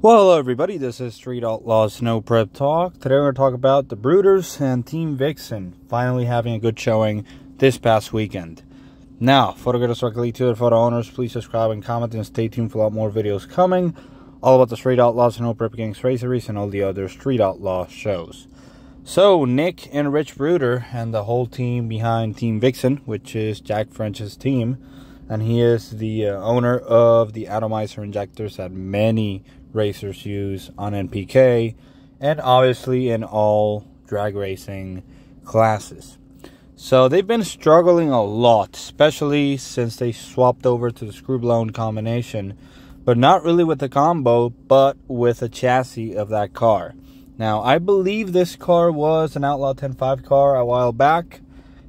Well, hello everybody, this is Street Outlaws Snow Prep Talk. Today we're going to talk about the Bruders and Team Vixen finally having a good showing this past weekend. Now, before we go directly to the photo owners, please subscribe and comment and stay tuned for a lot more videos coming. All about the Street Outlaws Snow Prep Gangs Raceries and all the other Street Outlaw shows. So, Nick and Rich Bruder and the whole team behind Team Vixen, which is Jack French's team, and he is the owner of the atomizer injectors that many racers use on NPK and obviously in all drag racing classes. So they've been struggling a lot, especially since they swapped over to the screw-blown combination, but not really with the combo, but with a chassis of that car. Now, I believe this car was an Outlaw 10.5 car a while back,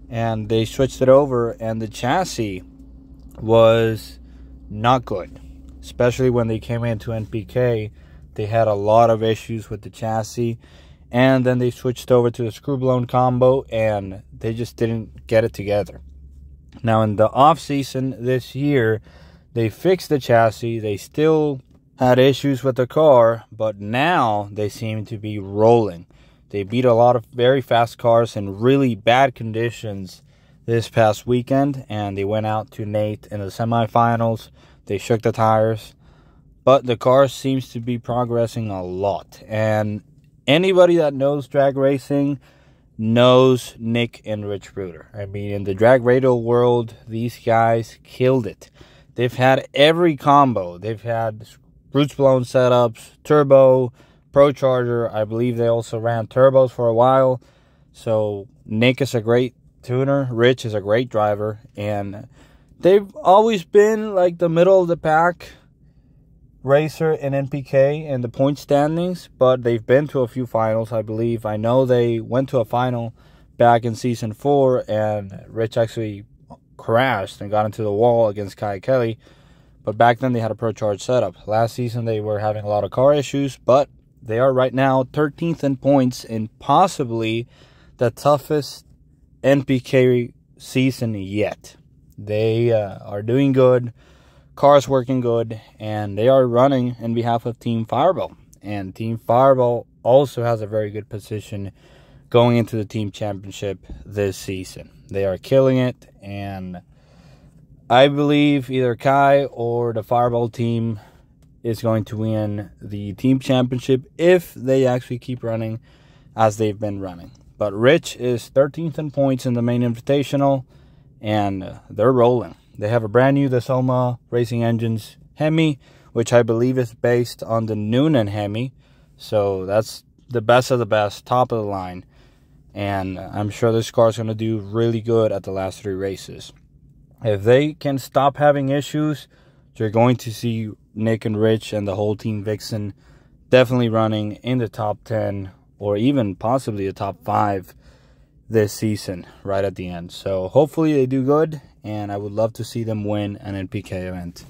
and they switched it over, and the chassis was not good. Especially when they came into NPK, they had a lot of issues with the chassis. And then they switched over to the screw-blown combo, and they just didn't get it together. Now, in the off-season this year, they fixed the chassis. They still had issues with the car, but now they seem to be rolling. They beat a lot of very fast cars in really bad conditions this past weekend, and they went out to Nate in the semifinals. They shook the tires, but the car seems to be progressing a lot. And anybody that knows drag racing knows Nick and Rich Bruder. I mean, in the drag radio world, these guys killed it. They've had every combo. They've had roots blown setups, turbo, pro charger. I believe they also ran turbos for a while. So Nick is a great tuner. Rich is a great driver, and they've always been like the middle of the pack racer in NPK in the point standings, but they've been to a few finals, I believe. I know they went to a final back in season 4, and Rich actually crashed and got into the wall against Kai Kelly. But back then they had a Pro Charge setup. Last season they were having a lot of car issues, but they are right now 13th in points in possibly the toughest NPK season yet. They are doing good, cars working good, and they are running in behalf of Team Fireball. And Team Fireball also has a very good position going into the team championship this season. They are killing it, and I believe either Kai or the Fireball team is going to win the team championship if they actually keep running as they've been running. But Rich is 13th in points in the main invitational, and they're rolling. They have a brand new Dasoma Racing Engines Hemi, which I believe is based on the Noonan Hemi. So that's the best of the best, top of the line. And I'm sure this car is going to do really good at the last 3 races. If they can stop having issues, you're going to see Nick and Rich and the whole Team Vixen definitely running in the top 10 or even possibly the top 5 this season right at the end. So hopefully they do good, and I would love to see them win an NPK event.